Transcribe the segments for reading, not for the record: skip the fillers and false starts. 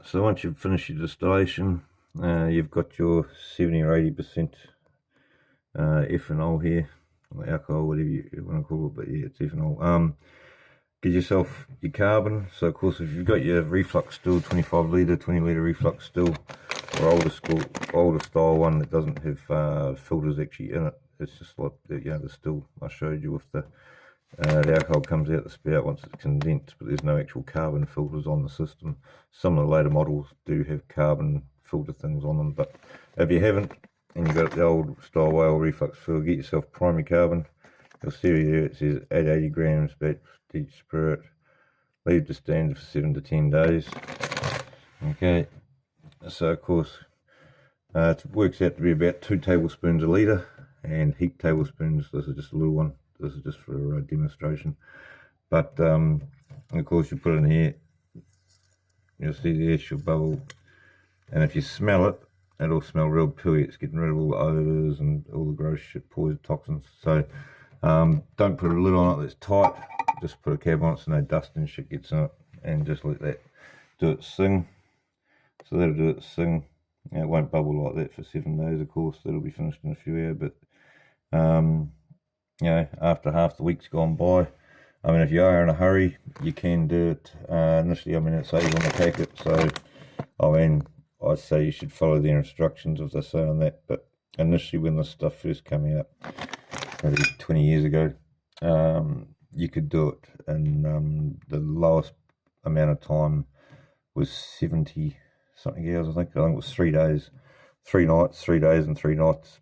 So once you've finished your distillation, you've got your 70 or 80% ethanol here, or alcohol, whatever you want to call it, but yeah, it's ethanol. Get yourself your carbon. So of course, if you've got your reflux still, 25 litre, 20 litre reflux still, or older style one that doesn't have filters actually in it, it's just like the still I showed you with the alcohol comes out the spout once it's condensed, but there's no actual carbon filters on the system. Some of the later models do have carbon filter things on them, but if you haven't and you've got the old style whale reflux fill, get yourself primary carbon. You'll see here it says add 80 grams batch each spirit. Leave to stand for 7 to 10 days. Okay, so of course it works out to be about 2 tablespoons a litre, and heap tablespoons. This is just a little one. This is just for demonstration. But of course you put it in here. You'll see the actual bubble, and if you smell it, it'll smell real pooey. It's getting rid of all the odours and all the gross shit, poison, toxins. So don't put a lid on it that's tight. Just put a cap on it so no dust and shit gets in it, and just let that do its thing. So that'll do its thing. It won't bubble like that for 7 days, of course. That'll be finished in a few hours, but after half the week's gone by, I mean, if you are in a hurry, you can do it initially. I mean, it says on the packet, so I mean, I'd say you should follow the instructions if they say on that. But initially, when this stuff first came out, maybe 20 years ago, you could do it, and the lowest amount of time was 70 something hours. I think it was 3 days, 3 nights, 3 days and 3 nights,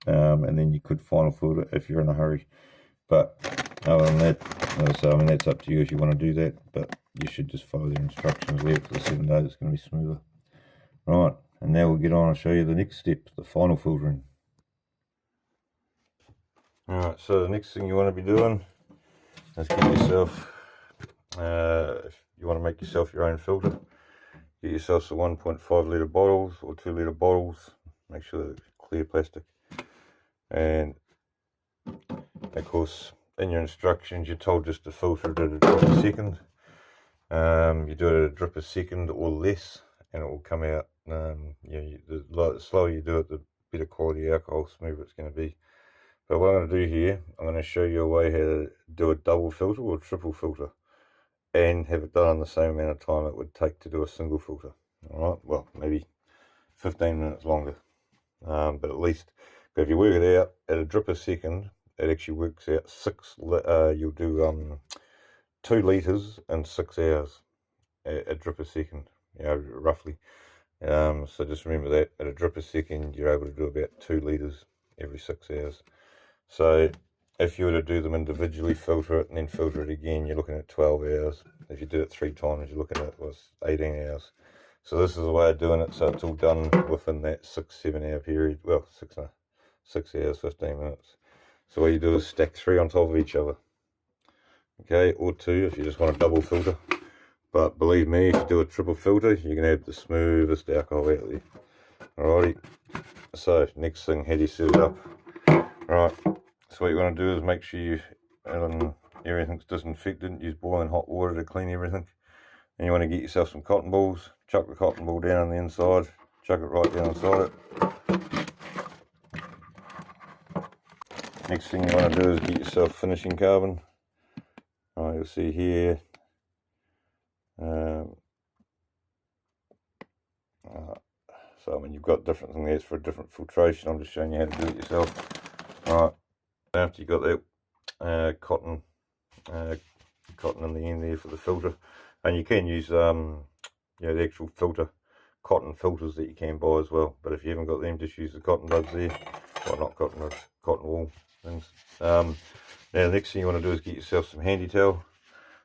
and then you could final fill it if you're in a hurry. But other than that, so I mean, that's up to you if you want to do that, but you should just follow the instructions. Leave it for the 7 days, it's going to be smoother. Right, and now we'll get on and show you the next step, the final filtering. Alright, so the next thing you want to be doing is get yourself, if you want to make yourself your own filter, get yourself some 1.5 litre bottles or 2 litre bottles. Make sure they're clear plastic. And of course, in your instructions, you're told just to filter it at a drip a second. You do it at a drip a second or less, and it will come out. The slower you do it, the better quality alcohol, smoother it's going to be. But what I'm going to do here, I'm going to show you a way how to do a double filter or triple filter, and have it done in the same amount of time it would take to do a single filter. All right, well, maybe 15 minutes longer, but at least. But if you work it out at a drip a second, it actually works out you'll do 2 litres in 6 hours at a drip a second, roughly. So just remember that at a drip a second, you're able to do about 2 litres every 6 hours. So if you were to do them individually, filter it and then filter it again, you're looking at 12 hours. If you do it 3 times, you're looking at 18 hours. So this is the way of doing it, so it's all done within that 6-7 hour period. Well, 6 hours, 15 minutes. So what you do is stack 3 on top of each other. Okay, or 2 if you just want a double filter. But believe me, if you do a triple filter, you're going to have the smoothest alcohol out there. Alrighty, so next thing, how do you set it up? Right, so what you want to do is make sure everything's disinfected. Use boiling hot water to clean everything. And you want to get yourself some cotton balls. Chuck the cotton ball down on the inside. Chuck it right down inside it. Next thing you want to do is get yourself finishing carbon. You'll see here. So I mean, you've got different things there for different filtration. I'm just showing you how to do it yourself. Alright, after you've got that cotton in the end there for the filter, and you can use the actual cotton filters that you can buy as well. But if you haven't got them, just use the cotton buds there. Well, not cotton buds, cotton wool things. Now the next thing you want to do is get yourself some handy towel.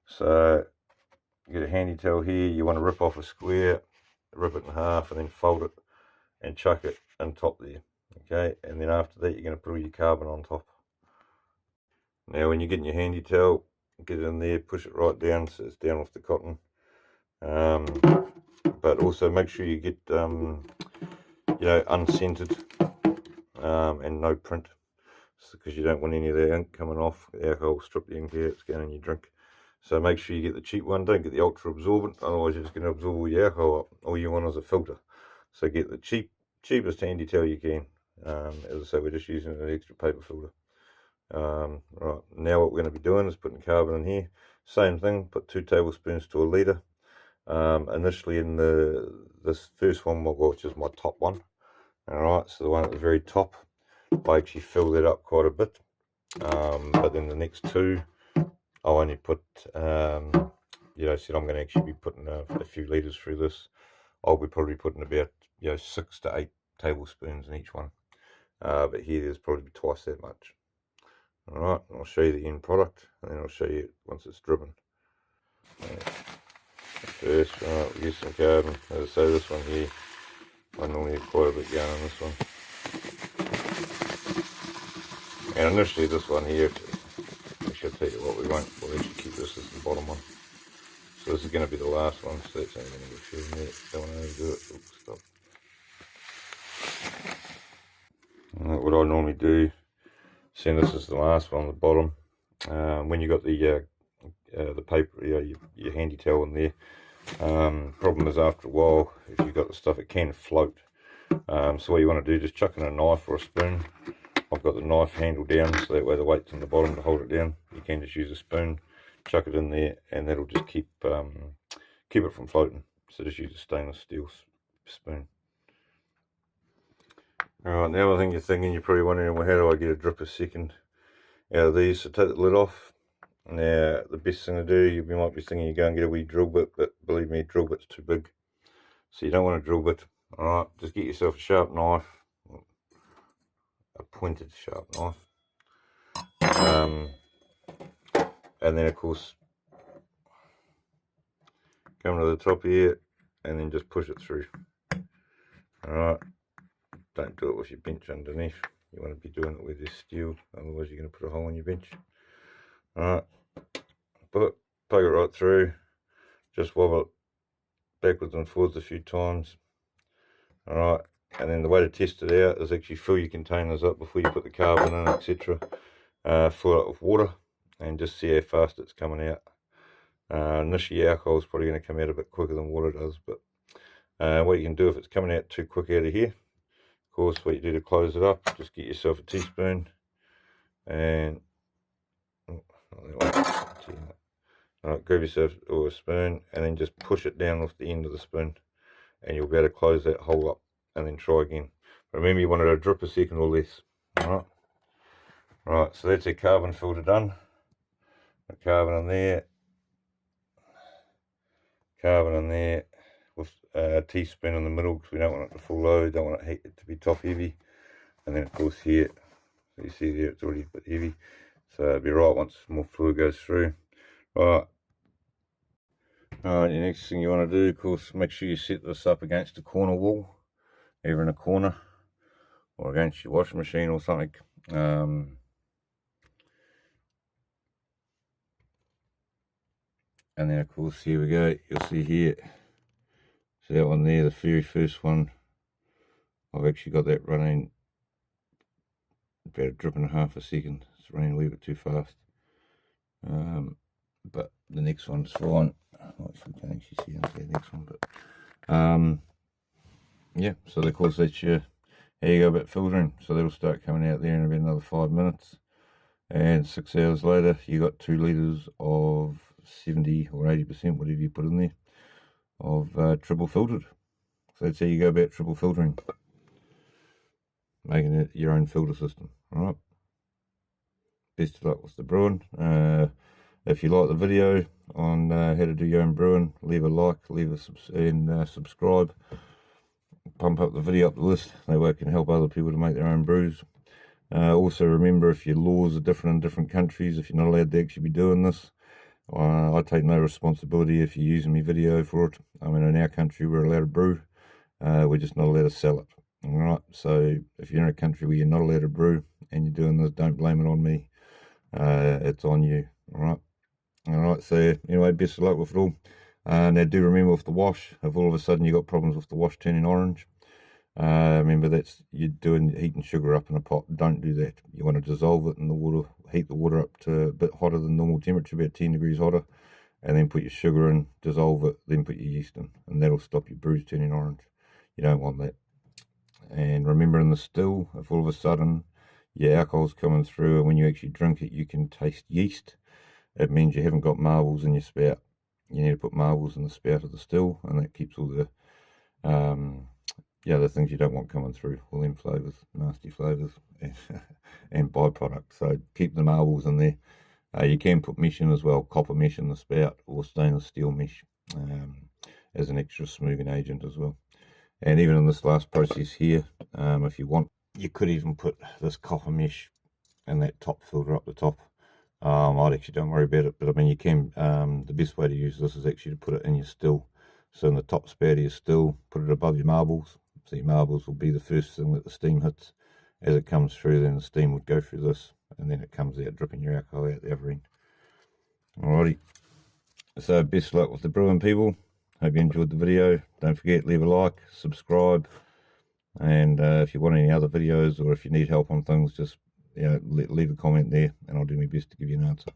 So you get a handy towel here. You want to rip off a square, rip it in half, and then fold it and chuck it on top there. Okay, and then after that you're going to put all your carbon on top. Now when you're getting your handy towel, get it in there, push it right down so it's down with the cotton. But also make sure you get unscented and no print, because you don't want any of the ink coming off. The alcohol will strip the ink out, it's going in your drink. So make sure you get the cheap one. Don't get the ultra absorbent, otherwise you're just going to absorb all your alcohol up. All you want is a filter. So get the cheapest handy towel you can. As I say, we're just using an extra paper filter. Right, now what we're going to be doing is putting carbon in here. Same thing, put 2 tablespoons to a litre. Initially in this first one, which is my top one, alright, so the one at the very top, I actually fill that up quite a bit. But then the next 2, I'll only put, you know, said I'm going to actually be putting a few litres through this. I'll be probably putting about, you know, 6 to 8 tablespoons in each one. But here there's probably twice that much. Alright, I'll show you the end product, and then I'll show you once it's driven. First, right, we use some carbon. As I say, this one here, I normally have quite a bit going on this one. And initially this one here, actually I'll tell you what, we'll actually keep this as the bottom one. So this is going to be the last one, so that's only going to get a few minutes. Don't want to overdo it. Oops, stop. What I normally do, seeing this is the last one, the bottom, when you got the paper, your handy towel in there, problem is after a while, if you've got the stuff, it can float. So what you want to do, just chuck in a knife or a spoon. I've got the knife handle down, so that way the weight's on the bottom to hold it down. You can just use a spoon, chuck it in there, and that'll just keep it from floating. So just use a stainless steel spoon. Alright, the other thing you're thinking, you're probably wondering, well, how do I get a drip a second out of these? So take the lid off. Now, the best thing to do, you might be thinking you go and get a wee drill bit, but believe me, drill bit's too big. So you don't want a drill bit. Alright, just get yourself a sharp knife, a pointed sharp knife. And then of course, come to the top here, and then just push it through. Alright, don't do it with your bench underneath. You want to be doing it with this steel, otherwise you're going to put a hole in your bench. Alright, poke it right through, just wobble it backwards and forwards a few times. Alright, and then the way to test it out is actually fill your containers up before you put the carbon in, etc. Fill it with water and just see how fast it's coming out. Initially alcohol is probably going to come out a bit quicker than water does, but what you can do if it's coming out too quick out of here, of course what you do to close it up, just get yourself a teaspoon and grab yourself a spoon and then just push it down off the end of the spoon, and you'll be able to close that hole up and then try again. Remember, you want it to drip a second or less. Right, so that's our carbon filter done. The carbon in there with a teaspoon in the middle, because we don't want it to full load, don't want it to be top heavy. And then of course here, so you see there it's already a bit heavy, so it'll be right once more fluid goes through. Right, the next thing you want to do, of course, make sure you set this up against a corner wall, either in a corner or against your washing machine or something. And then of course, here we go, you'll see here, so that one there, the very first one, I've actually got that running about a drip and a half a second. It's running a wee bit too fast. But the next one's fine. We can't actually see into the next one, but yeah, so of course that's your, how you go about filtering. So that'll start coming out there in about another 5 minutes, and 6 hours later you got 2 litres of 70 or 80%, whatever you put in there, of triple filtered. So that's how you go about triple filtering, making it your own filter system. Alright, best of luck with the brewing. If you like the video on how to do your own brewing, leave a like, and subscribe. Pump up the video up the list, that way it can help other people to make their own brews. Also remember, if your laws are different in different countries, if you're not allowed to actually be doing this, I take no responsibility if you're using my video for it. I mean, in our country we're allowed to brew, we're just not allowed to sell it. Alright, so if you're in a country where you're not allowed to brew and you're doing this, don't blame it on me, it's on you. Alright, so anyway, best of luck with it all. Now do remember with the wash, if all of a sudden you got problems with the wash turning orange, remember that's, you're heating sugar up in a pot. Don't do that. You want to dissolve it in the water, heat the water up to a bit hotter than normal temperature, about 10 degrees hotter, and then put your sugar in, dissolve it, then put your yeast in, and that'll stop your brews turning orange. You don't want that. And remember, in the still, if all of a sudden your alcohol's coming through and when you actually drink it you can taste yeast, it means you haven't got marbles in your spout. You need to put marbles in the spout of the still, and that keeps all the the things you don't want coming through, all them flavours, nasty flavours and byproducts. So keep the marbles in there. You can put mesh in as well, copper mesh in the spout or stainless steel mesh as an extra smoothing agent as well. And even in this last process here, if you want, you could even put this copper mesh in that top filter up the top. I'd actually don't worry about it, but I mean you can, the best way to use this is actually to put it in your still. So in the top spout of your still, put it above your marbles. So your marbles will be the first thing that the steam hits. As it comes through, then the steam would go through this, and then it comes out dripping your alcohol out the other end. Alrighty, so best luck with the brewing, people. Hope you enjoyed the video. Don't forget, leave a like, subscribe, and if you want any other videos or if you need help on things, just leave a comment there and I'll do my best to give you an answer.